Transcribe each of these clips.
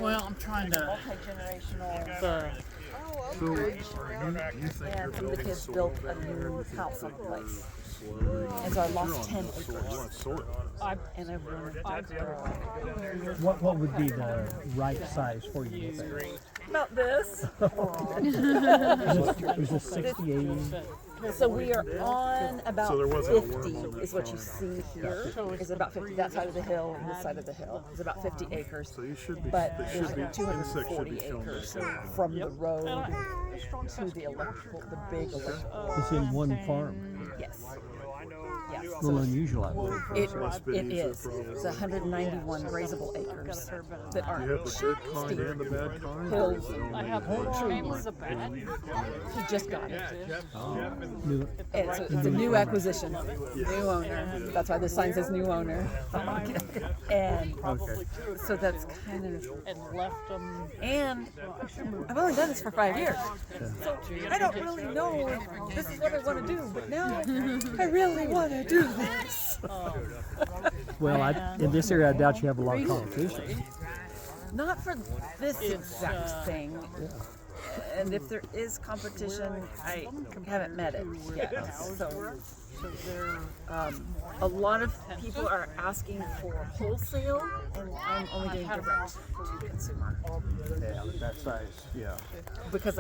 Well, I'm trying to. Multi-generational acreage, and some of the kids built a new house on the place. And so I lost 10 acres. And I've grown. What would be the right size for you? About this. It was just 60, 80. So we are on about 50 is what you see here. Is about 50, that side of the hill and this side of the hill. It's about 50 acres. So you should be, But there's 240 acres from the road to the electrical, the big electrical. It's in one farm. Yes. Yes. A little unusual, I believe. It is. It's 191 grazable acres that aren't you have the good steep kind and the bad kind? hills. I have trees. He just got it. New- It's a new acquisition, new owner. That's why the sign says new owner. And so that's kind of. And left them. And I've only done this for 5 years, so I don't really know if this is what I want to do. But now I really want to do this. Well, in this area, I doubt you have a lot of competition. Not for this exact thing. And if there is competition, I haven't met it yet. So a lot of people are asking for wholesale, and I'm only doing direct to consumer. Yeah, that size, yeah. Because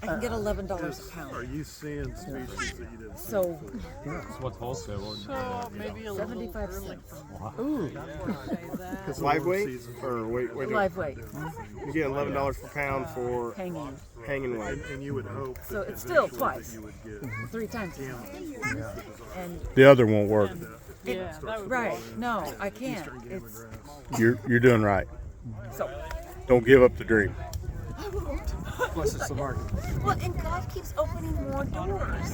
I can get $11 a Are pound. you seeing species that you didn't see? So What's wholesale? So maybe a little 75 early cents. Ooh. Because Live the weight season- or wait, Live weight, you get $11 per pound for hanging. hanging weight. And you would hope So that it's still eventually twice. that you would get 3 times as much. And The other won't work. Yeah, that would right, no, I can't. It's You're doing right. so. Don't give up the dream. Plus it's the market. Well, and God keeps opening more doors.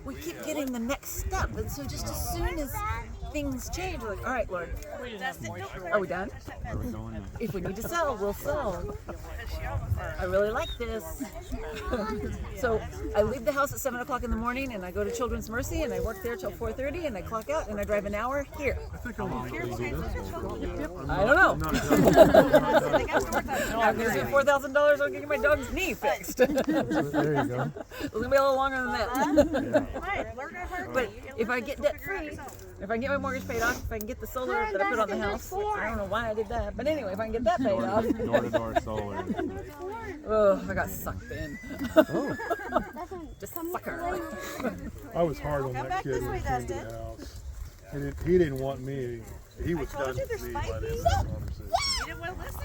We keep getting the next step, and so just as soon as things change, we're like, all right, Lord, we didn't have moisture. are we done? If we need to sell, we'll sell. I really like this. So I leave the house at 7 o'clock in the morning, and I go to Children's Mercy, and I work there till 4:30, and I clock out, and I drive an hour here. I think I want to do this. I don't know. Not I'm gonna spend $4,000 on getting my dog's knee fixed. It's There you go. gonna be a little longer than that. But if I get debt free, if I can get my mortgage paid off, if I can get the solar that I put on the house, I don't know why I did that, but anyway, if I can get that paid off, Door-to-door solar. oh, I got sucked in. Oh. Just sucker. I was hard on that kid when he came to the house. He didn't want me. He was done with me by the end of the conversation. You didn't want to listen.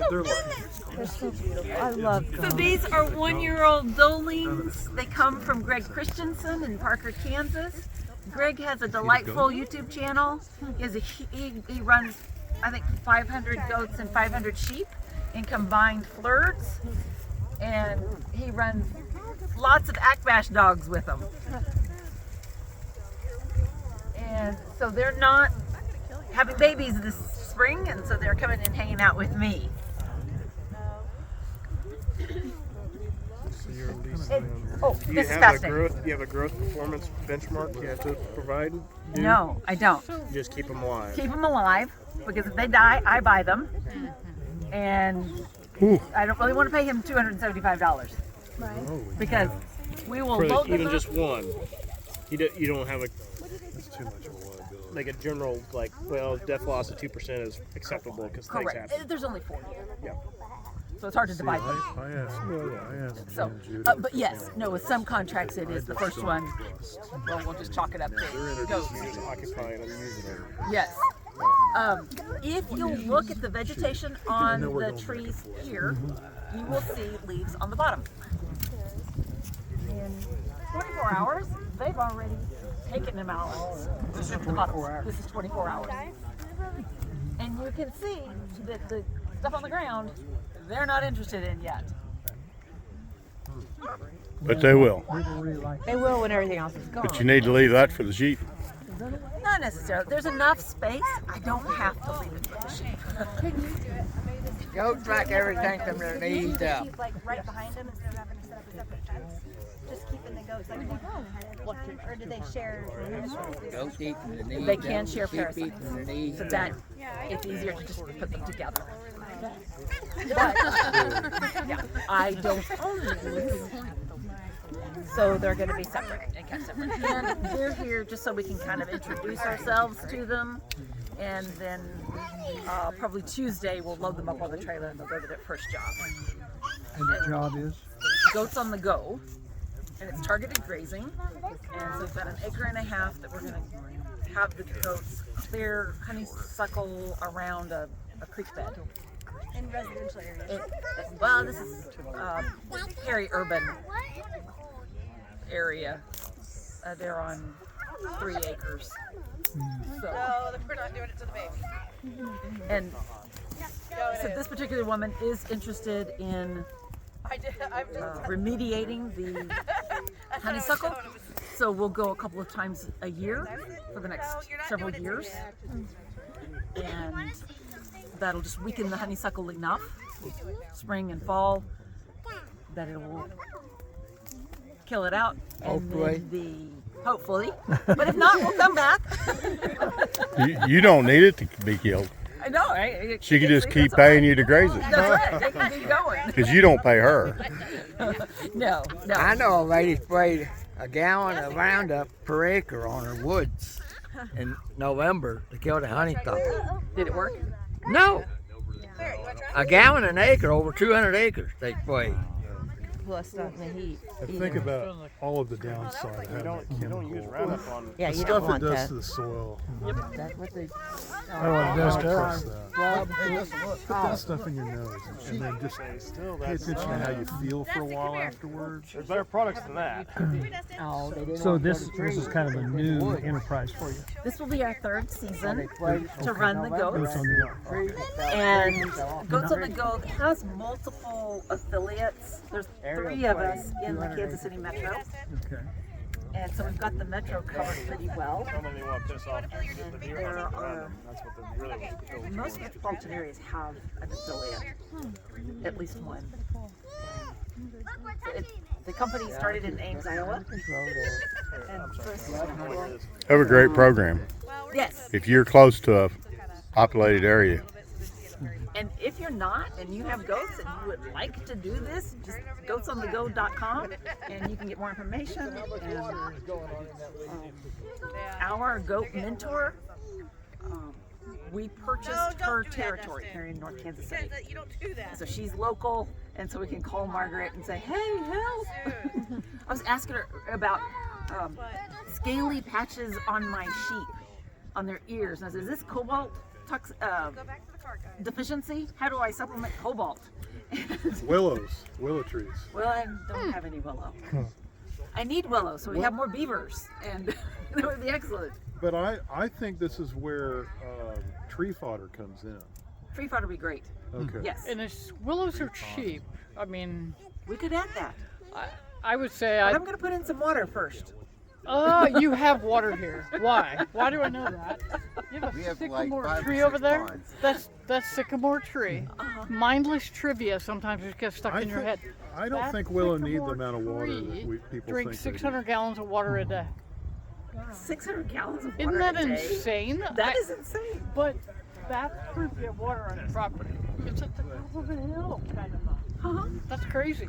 They're like, They're so beautiful. I love them. So these are 1-year-old Dolings. They come from Greg Christensen in Parker, Kansas. Greg has a delightful YouTube channel. He runs, I think, 500 goats and 500 sheep in combined flirts. And he runs lots of Akbash dogs with them. And so they're not having babies this spring, and so they're coming and hanging out with me. Do you This is have a fascinating. growth? You have a growth performance benchmark you have to provide? No, I don't. You just keep them alive. Keep them alive, because if they die, I buy them. And I don't really want to pay him $275. Right. Because we will For load them even up. just one. You don't have that's too much of a liability. like a general death loss of 2% is acceptable because things Correct. happen. There's only 40. Yeah. So it's hard to divide them. I asked So, Jim Judy. but yes, no, with some contracts it is the first one. Well, we'll just chalk it up to goats. Occupying and using it. Yes. If you look at the vegetation on the trees here, you will see leaves on the bottom. In 24 hours, they've already taken them out. This is 24 hours. And you can see that the stuff on the ground, they're not interested in yet. But they will. They will when everything else is gone. But you need to leave that for the sheep. Not necessarily. There's enough space. I don't have to leave it for the sheep. Goats like everything from their knees up. Keep like right behind him instead of having to set up a separate fence. Just keep and the goats? Like, or do they share? Goats eat from the knees. They can down, share sheep eat parasites. from the knees. So that it's easier to just put them together. But yeah, I don't own these. So they're going to be separate and kept separate. And they're here just so we can kind of introduce ourselves to them. And then probably Tuesday we'll load them up on the trailer and they'll go to their first job. And the job is? Goats on the go. And it's targeted grazing. And so we've got 1.5 acres that we're going to have the goats clear honeysuckle around a creek bed. In residential areas. Well, this is peri-urban area. They're on 3 acres. So, No, we're not doing it to the baby. and so this particular woman is interested in I'm just. remediating the honeysuckle. So we'll go a couple of times a year for the next several years. And that'll just weaken the honeysuckle enough, spring and fall, that it will kill it out. And then hopefully. But if not, we'll come back. You don't need it to be killed. I know, right? She can just keep paying you to graze it. That's right. They can keep going. Because you don't pay her. No. I know a lady sprayed a gallon of Roundup per acre on her woods in November to kill the honeysuckle. Did it work? No, a gallon an acre, over 200 acres they sprayed. Plus not in the heat. And think about all of the downside of having that You don't use chemical. Roundup on. Yeah, The you stuff don't it want does that. to the soil. That's what they. Oh, it does to us. Put that stuff in your nose and then just Still, pay that's attention to how you feel for a while afterwards. there's better products than that. Oh, they didn't So want this to go to is trees. kind of a new enterprise for you. This will be our 3rd season They sprayed to run the November goats. Goats on the go. trees that fell. And Goats on the Go has multiple affiliates. There's 3 of us in the Kansas City Metro. Okay. And so we've got the Metro covered pretty well. Normally they want to piss off the deer There hunters around are, them. That's what they really want to kill. most metropolitan areas have an affiliate, at least one. The company started in Ames, Iowa. And first, Have a great program. yes, If you're close to a populated area. and if you're not and you have goats and you would like to do this, just goatsonthego.com and you can get more information. And our goat mentor, we purchased her territory here in North Kansas City. You don't do that. So she's local, and so we can call Margaret and say, hey, help. I was asking her about scaly patches on my sheep, on their ears. And I said, is this cobalt Go back to the car, guys. deficiency? How do I supplement cobalt? Willow trees. Well, I don't have any willow. I need willow, so we have more beavers, and that would be excellent. But I think this is where tree fodder comes in. Tree fodder would be great. Okay. Yes, And willows are cheap. I mean, we could add that. I would say But I'm going to put in some water first. you have water here. Why? Why do I know that? You have a sycamore tree over there? That's sycamore tree. Mindless trivia sometimes just gets stuck in your head. I don't That think willow need the sycamore amount of water that tree people Drink think they do. 600 gallons of water a day. 600 gallons of water Isn't that a day. insane? That is insane. But that's proof you have water on your property. It's at the top of a hill, kind of. That's crazy.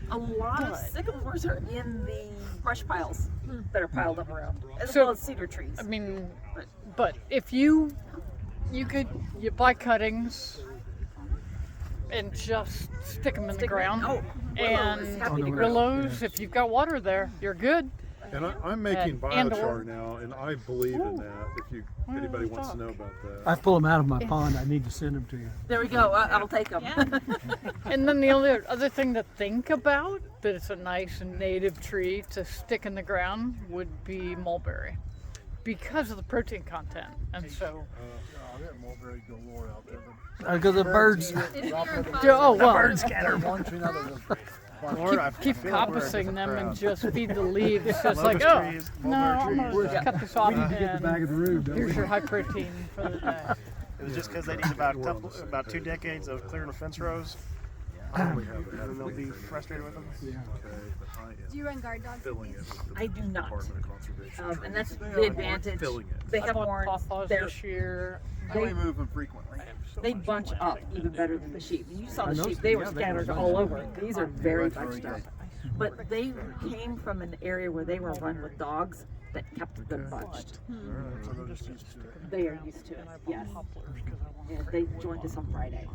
A lot of sycamores are in the brush piles that are piled up around, as So- well as cedar trees. I mean, but if you buy cuttings and just stick them in the ground, Oh, willow is and happy to grow. willows, if you've got water there, you're good. And I'm making And- biochar now, and I believe in that. If anybody wants to know about I that. pull them out of my pond. I need to send them to you. There we go. I'll take them. And then the other thing to think about, that it's a nice native tree to stick in the ground, would be mulberry, because of the protein content. And so, mulberry galore out there. Because the birds. oh well, Birds scatter. keep coppicing them and just feed the leaves. So it's like, oh, no, I'm gonna just cut this off We need to get the back of the room, don't here's we? your high protein for the day. It was just because they need about 2 decades of clearing the fence rows. And they'll be frustrated with them. Do you run guard dogs with these? I do not. And that's the advantage. They have horns. They're this year. they, move them frequently. they bunch up even better than the sheep. You saw the sheep; they were scattered all over. These are very bunched up. But they came from an area where they were run with dogs that kept them bunched. They are used to it. Yes. Yeah, they joined us on Friday.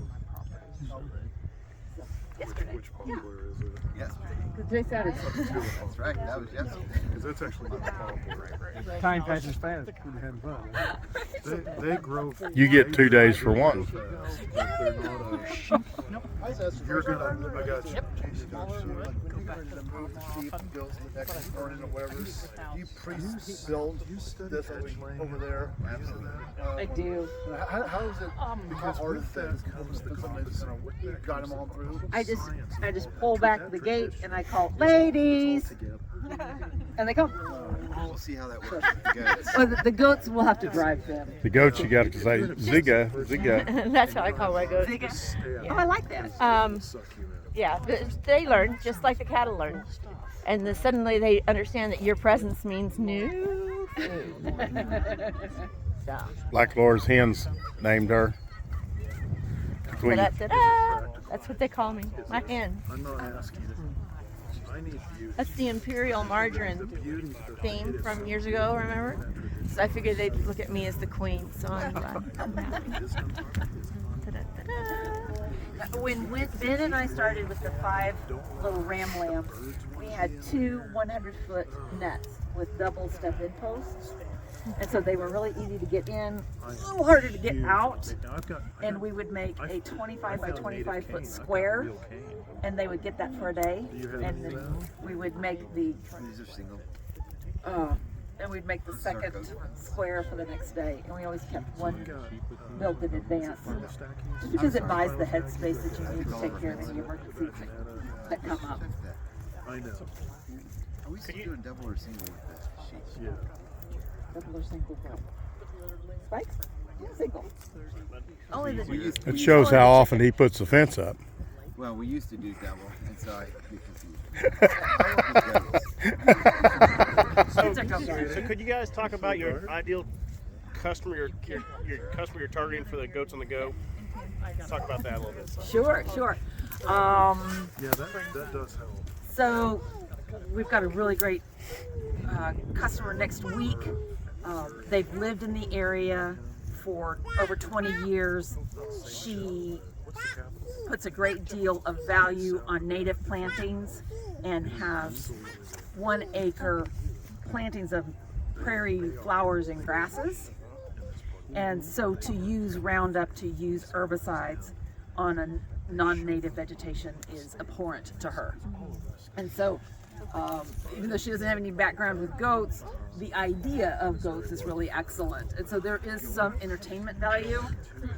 Yesterday. Which poplar is it? Yes. Today Saturday. That's right. That was yesterday. Because that's actually not a poplar. Time passes fast when you're having fun. They grow. You get 2 days for one. But they're not a. You're gonna. I got you. You pre-build this over there. I do. How is it? Because with that comes the confidence. Got them all through. I just pull back the gate and I call, ladies, and they come. We'll see how that works with the goats. Well, the goats will have to drive them. The goats, you got to say zigga, zigga. That's how I call my goats. Oh, I like that. Yeah, they learn just like the cattle learn, and then suddenly they understand that your presence means new food. So. Like Laura's hens named her. Queen. Da-da-da-da. That's what they call me, my hen. I'm not asking. I need beauty. That's the imperial margarine theme from years ago, remember? So I figured they'd look at me as the queen, so I'm happy. Da-da-da-da. When Ben and I started with the 5 little ram lambs, we had 2 100-foot nets with double step-in posts. And so they were really easy to get in, a little harder to get out. And we would make a 25 by 25 foot square, and they would get that for a day. And then we would make the and we'd make the second square for the next day. And we always kept one built in advance, just because it buys the headspace that you need to take care of any emergencies that come up. I know. Are we still doing double or single with the sheep? Yeah. Double or single what? Spikes? Single. Only the It shows how often he puts the fence up. Well, we used to do double, and so I get confused. So could you guys talk about your ideal customer, your customer you're targeting for the goats on the go? Let's talk about that a little bit. Sure. Yeah, that does help. So we've got a really great customer next week. They've lived in the area for over 20 years. She puts a great deal of value on native plantings and has 1 acre plantings of prairie flowers and grasses. And so to use Roundup, to use herbicides on a non-native vegetation is abhorrent to her. And so even though she doesn't have any background with goats, the idea of goats is really excellent. And so there is some entertainment value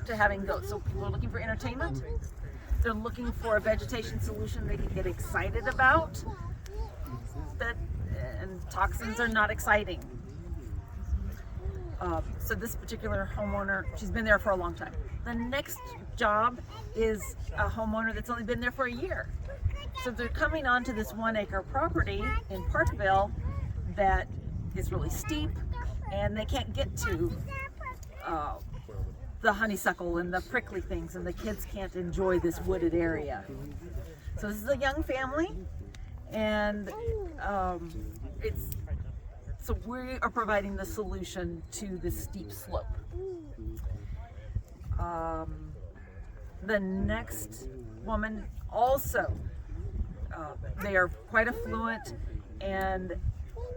to having goats. So people are looking for entertainment. They're looking for a vegetation solution they can get excited about. And toxins are not exciting. So this particular homeowner, she's been there for a long time. The next job is a homeowner that's only been there for a year. So they're coming onto this 1 acre property in Parkville that is really steep, and they can't get to the honeysuckle and the prickly things, and the kids can't enjoy this wooded area. So this is a young family, and so we are providing the solution to this steep slope. The next woman also, they are quite affluent and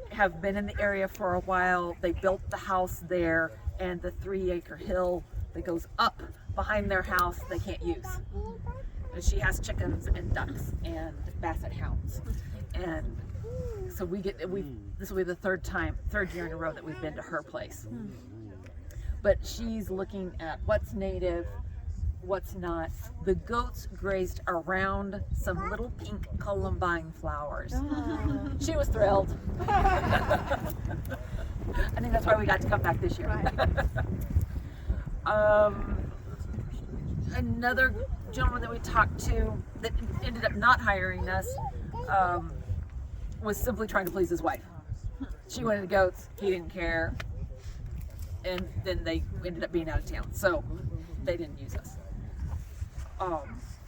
have been in the area for a while. They built the house there, and the 3 acre hill that goes up behind their house they can't use. And she has chickens and ducks and basset hounds. And so this will be the third year in a row that we've been to her place. But she's looking at what's native, what's not. The goats grazed around some little pink columbine flowers. She was thrilled. I think that's why we got to come back this year. Another gentleman that we talked to that ended up not hiring us was simply trying to please his wife. She wanted goats, he didn't care, and then they ended up being out of town, so they didn't use us.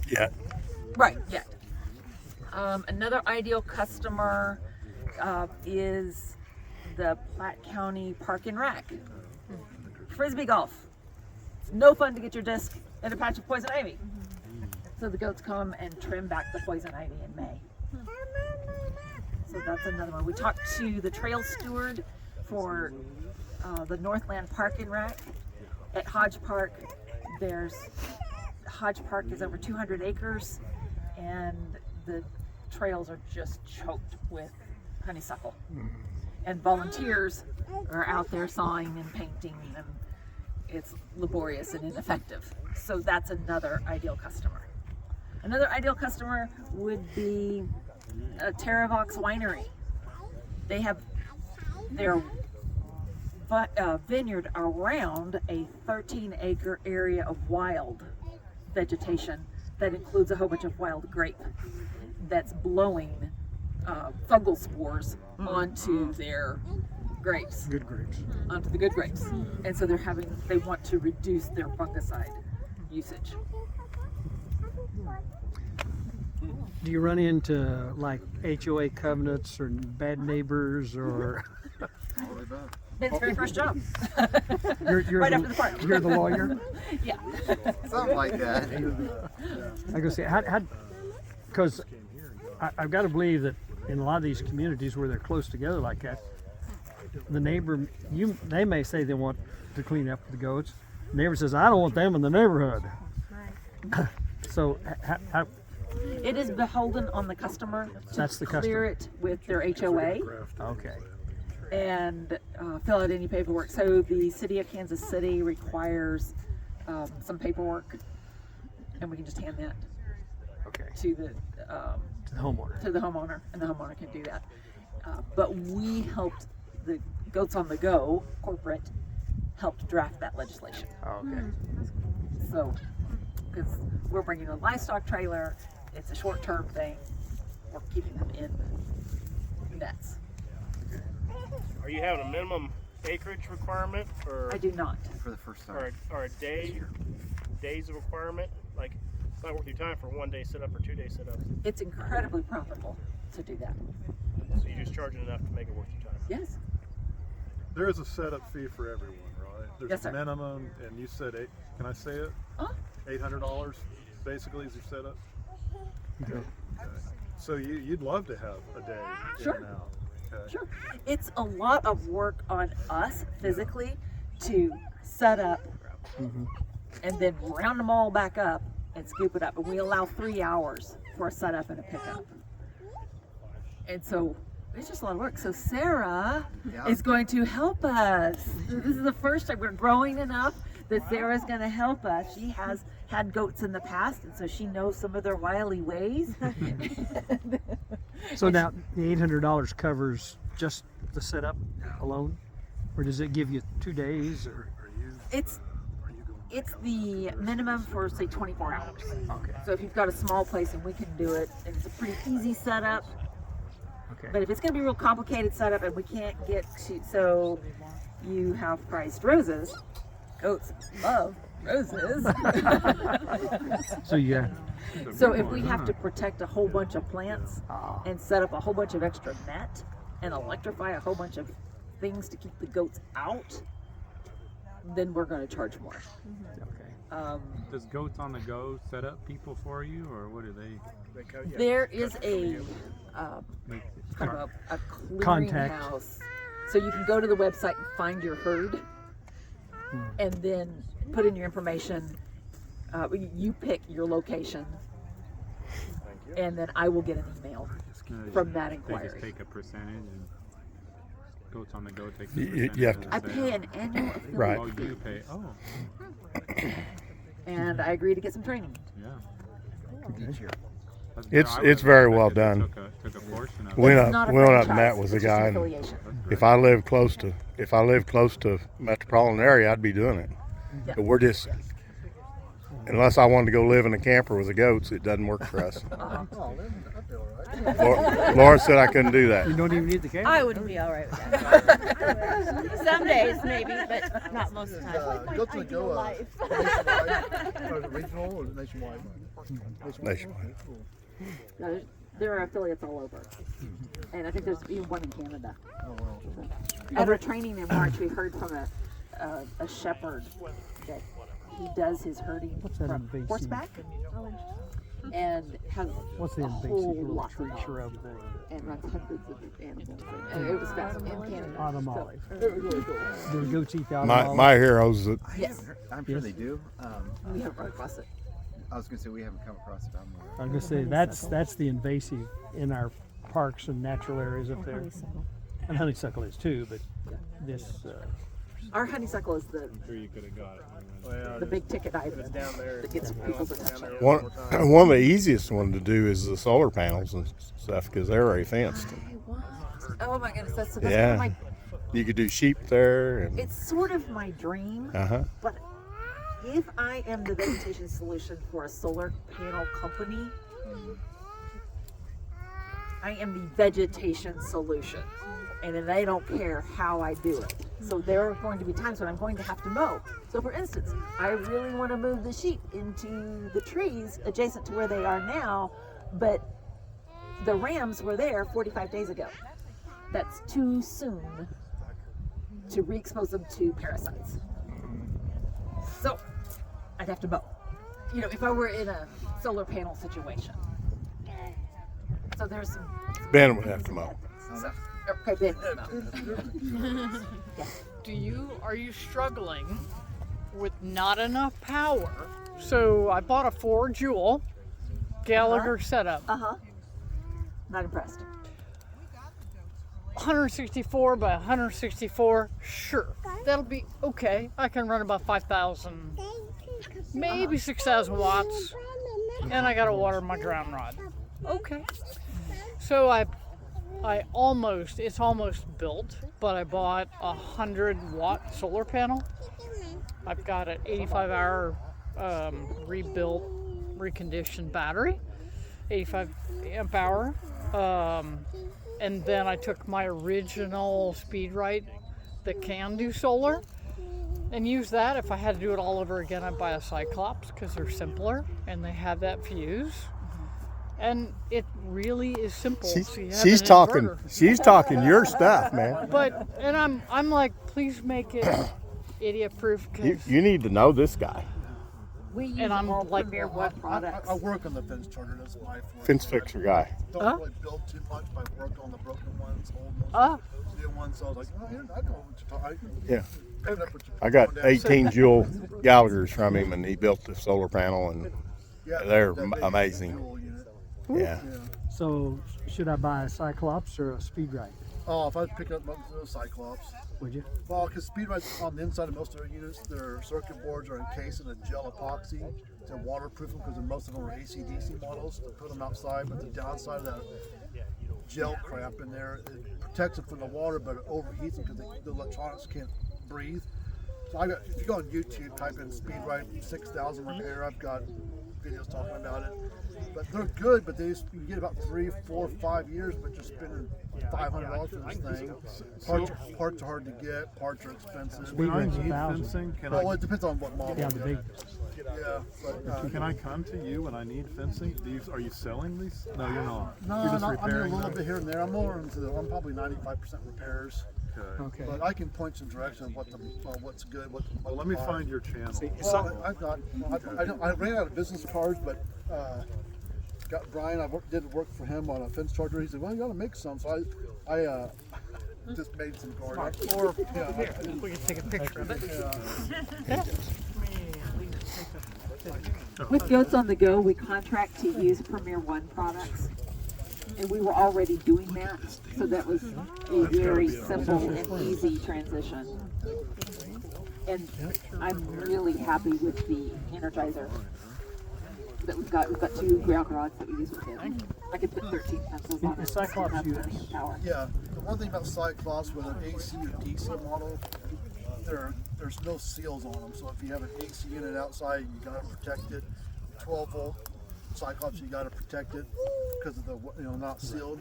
Yeah. Right, yet. Another ideal customer is the Platte County Park and Rec. Frisbee golf. It's no fun to get your disc in a patch of poison ivy. So the goats come and trim back the poison ivy in May. So that's another one. We talked to the trail steward for the Northland Park and Rec at Hodge Park. Hodge Park is over 200 acres, and the trails are just choked with honeysuckle. And volunteers are out there sawing and painting, and it's laborious and ineffective. So that's another ideal customer. Another ideal customer would be a Terravox winery. They have their vineyard around a 13-acre area of wild vegetation that includes a whole bunch of wild grape that's blowing fungal spores onto their grapes. Good grapes. Onto the good grapes. And so they want to reduce their fungicide usage. Do you run into like HOA covenants or bad neighbors or? It's very first job. You're right the, after the park. You're the lawyer? Yeah. Something like that. I go say, how, because I've got to believe that in a lot of these communities where they're close together like that, the neighbor, they may say they want to clean up the goats. The neighbor says, I don't want them in the neighborhood. Right. So how, it is beholden on the customer to That's the clear it with their HOA. Okay. And fill out any paperwork. So the city of Kansas City requires some paperwork, and we can just hand that to the homeowner. To the homeowner, and the homeowner can do that. But we helped the Goats on the Go corporate helped draft that legislation. Okay. So, because we're bringing a livestock trailer, it's a short-term thing. We're keeping them in nets. Are you having a minimum acreage requirement, or I do not. For the first time. Or a days of requirement? Like, it's not worth your time for 1 day sit up or 2 day sit up. It's incredibly profitable to do that. So you're just charging enough to make it worth your time. Yes. There is a setup fee for everyone, right? There's Yes, a sir. minimum, and you said can I say it? $800 basically is your setup. Okay. So you'd love to have a day Sure. in and out. Okay. Sure. It's a lot of work on us physically to set up and then round them all back up and scoop it up. And we allow 3 hours for a setup and a pickup. And so it's just a lot of work. So Sarah is going to help us. This is the first time we're growing enough that Sarah's going to help us. She has had goats in the past, and so she knows some of their wily ways. So now the $800 covers just the setup alone, or does it give you 2 days? Or It's the minimum for say 24 hours. Okay. So if you've got a small place and we can do it, and it's a pretty easy setup. Okay. But if it's going to be a real complicated setup and we can't get to, so you have priced roses. Goats love roses. So yeah. So if we have to protect a whole bunch of plants and set up a whole bunch of extra net and electrify a whole bunch of things to keep the goats out, then we're going to charge more. Okay. Does Goats on the Go set up people for you, or what do they? There is a kind of a Contact. clearinghouse. So you can go to the website and find your herd, and then put in your information. You pick your location, and then I will get an email from that inquiry. They just take a percentage, and Goats on the Go takes a You percentage. have to- I pay an annual affiliate Right. Oh, fee, you pay. Oh, and I agree to get some training. yeah. Each year. That's It's- I would it's very expect well that they done. Took a portion of We it. It's not a went up and franchise, met with a it's just guy, an and affiliation. if I lived close to metropolitan area, I'd be doing it. Yeah. But we're just, unless I wanted to go live in a camper with the goats, it doesn't work for us. Laura said I couldn't do that. You don't even need the camera. I wouldn't be all right with that. Some days maybe, but not most of the time. Go to the go nationwide, or is it regional or nationwide? Nationwide. No, there are affiliates all over, and I think there's even one in Canada. At our training in March, we heard from a shepherd that he does his herding from horseback and has What's the a whole invasive lot tree of shrub thing? and runs hundreds of animals. And it was fascinating in Canada. Autumn olive. So it was really cool. Do the goats eat the autumn olive? My heroes that Yes, I'm sure they do. we haven't run across it. I was gonna say we haven't come across it. I was gonna say that's the invasive in our parks and natural areas up there. And honeysuckle is too, but this. Our honeysuckle is the You could have got it. the big ticket item that gets people's attention. one of the easiest one to do is the solar panels and stuff because they're already fenced. Oh my goodness, that's Yeah. my. You could do sheep there. And, It's sort of my dream, but if I am the vegetation solution for a solar panel company, I am the vegetation solution, and then they don't care how I do it. So there are going to be times when I'm going to have to mow. So for instance, I really want to move the sheep into the trees adjacent to where they are now, but the rams were there 45 days ago. That's too soon to re-expose them to parasites. So I'd have to mow. You know, if I were in a solar panel situation. So there's some. Ben would have to mow. So, okay, Ben would mow. Are you struggling with not enough power? So I bought a 4-joule Gallagher setup. Not impressed. 164 by 164, sure. That'll be okay. I can run about 5,000, maybe 6,000 watts. And I gotta water my ground rod. Okay. So it's almost built, but I bought a 100-watt solar panel. I've got an 85-hour rebuilt, reconditioned battery, 85 amp hour. And then I took my original SpeedRite that can do solar and use that. If I had to do it all over again, I'd buy a Cyclops because they're simpler and they have that fuse. And it really is simple. She's talking your stuff, man. And I'm like, please make it idiot proof. You need to know this guy. We use And I'm world like, premier wood products. I work on the fence charger. That's my Fence fixer guy. Don't really build too much, but I work on the broken ones, old ones, new ones. So I was like, oh, here, I know what you're talking. Yeah. I got 18 Joule Gallaghers from him, and he built the solar panel, and they're amazing. Yeah. So should I buy a Cyclops or a SpeedRite? Oh, if I was picking up a Cyclops. Would you? Well, because SpeedRite's on the inside of most of their units, their circuit boards are encased in a gel epoxy to waterproof them, because most of them are AC/DC models to put them outside. But the downside of that gel crap in there, it protects them from the water, but it overheats them because the electronics can't breathe. So if you go on YouTube, type in SpeedRite 6000 repair, I've got videos talking about it. But they're good, but you get about 3, 4, 5 years, but you're spending $500 for this thing. Parts are hard to get. Parts are expensive. When I need fencing, Well, it depends on what model. Yeah, the big. Yeah. But, can I come to you when I need fencing? Are you selling these? No, you're not. No, you're just I mean a repairing little them? bit here and there. I'm more into I'm probably 95% repairs. Okay. But I can point some direction on what's good. Well, let me find your channel. I ran out of business cards, but got Brian. Did work for him on a fence charger. He said, "Well, you got to make some." So I just made some cards. Or we can take a picture of it. With Goats on the Go, we contract to use Premier One products. And we were already doing that, so that was a very simple and easy transition. And I'm really happy with the Energizer that we've got. We've got 2 ground rods that we use with it. I could put 13 pencils on it. Cyclops US. Power. Yeah, the one thing about Cyclops with an AC or DC model, there's no seals on them. So if you have an AC unit outside, you gotta protect it. 12-volt Cyclops, you gotta protect it because of the not sealed.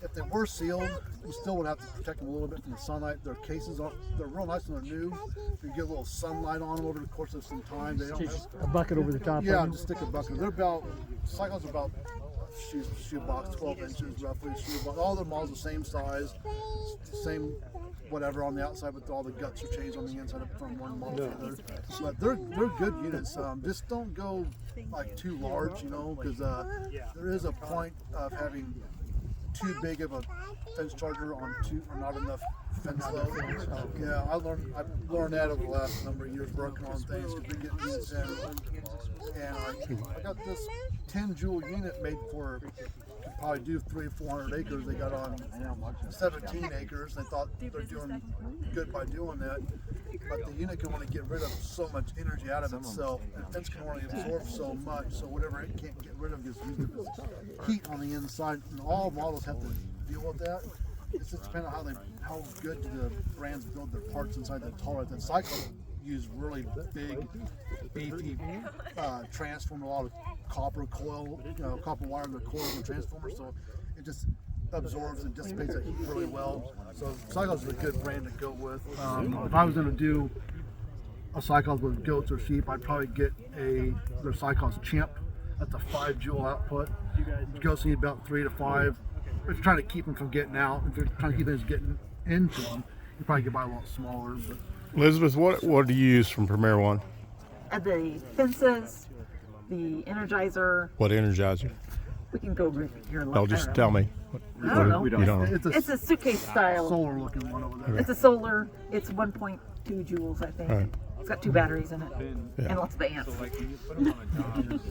If they were sealed, you still would have to protect them a little bit from the sunlight. Their cases they're real nice when they're new. If you get a little sunlight on them over the course of some time, they don't have A bucket over the top. yeah, of them. just stick a bucket. Cyclops are about shoe box, 12 inches roughly. All the models the same size, same whatever on the outside, but all the guts are changed on the inside from one model to the other. But they're good units. Just don't go like too large, because there is a point of having too big of a fence charger on or not enough fence load. Yeah, I've learned that over the last number of years working on things because we get units in, and I got this 10 joule unit made for could probably do 300 or 400 acres. They got on 17 acres. They thought they're doing good by doing that, but the unit can only get rid of so much energy out of itself. The fence can only absorb so much, so whatever it can't get rid of gets used up as heat on the inside, and all models have to deal with that. It's just depending on how good the brands build their parts inside the tolerance. And Cyclops use really big, beefy transformer, a lot of copper coil, copper wire in the coils and transformers, so it just absorbs and dissipates that heat really well. So Cyclops is a good brand to go with. If I was going to do a Cyclops with goats or sheep, I'd probably get their Cyclops Chimp. That's a 5 joule output. Goats need about 3 to 5. If you're trying to keep them from getting out, if you're trying to keep things getting into them, you probably could buy a lot smaller. But Elizabeth, what do you use from Premier One? The fences, the Energizer. What Energizer? We can go over here. No, just tell me. I don't know. You don't know. It's a suitcase style. Solar looking one over there. It's a solar. It's 1.2 joules, I think. Right. It's got 2 batteries in it and lots of amps.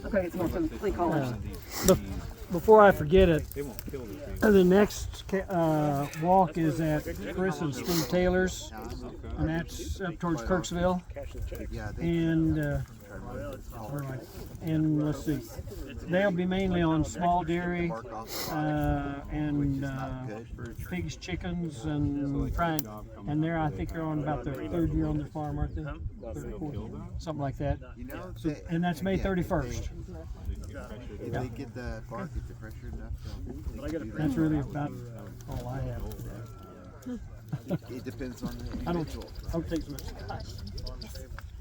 Okay, it's more for 3 colors. Before I forget it, the next walk is at Chris and Steve Taylor's, and that's up towards Kirksville. And let's see, they'll be mainly on small dairy and pigs, chickens, and frying. And I think they're on about their 3rd year on the farm, aren't they? 3rd or 4th year, something like that. So, and that's May 31st. If they get the bark, get the pressure enough. That's really about all I have today. It depends on the I individual. don't take so much time.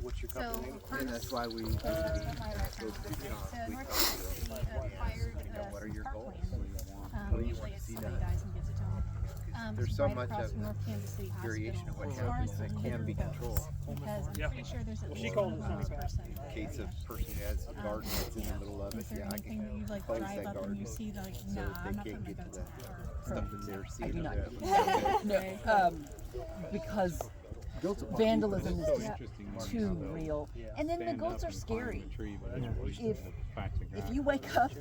What's your company name? And that's why we. What are your goals? Usually it's somebody dies and gives it to them. There's so much of variation of what happens that can be controlled. Because I'm pretty sure there's at least one homeless person. In case a person has a garden that's in the middle of it, yeah, I can You like close drive that up and garden you see like, so nah, I'm they not putting can't my get to goats the in stuff that they're seeing. Because vandalism is just too real. And then the goats are scary. If you wake up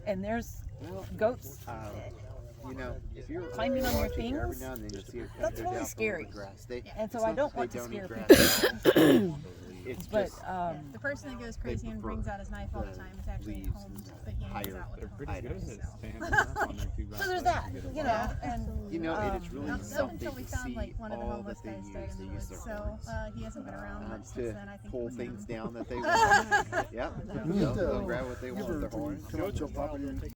and there's goats if you're climbing on your watching every things, now and then you'll see that's really scary. And so I don't want to scare people. people. But the person that goes crazy and brings out his knife all the time is actually at home, but he hangs out with so there's that, and and it's really not something until we to found see like one of the all homeless that guys they died use. in They the use woods, their so he hasn't been around much since to then. I think pull it was things him. down that they want. Yeah, they'll grab what they want. Their horn. Come on, jump up and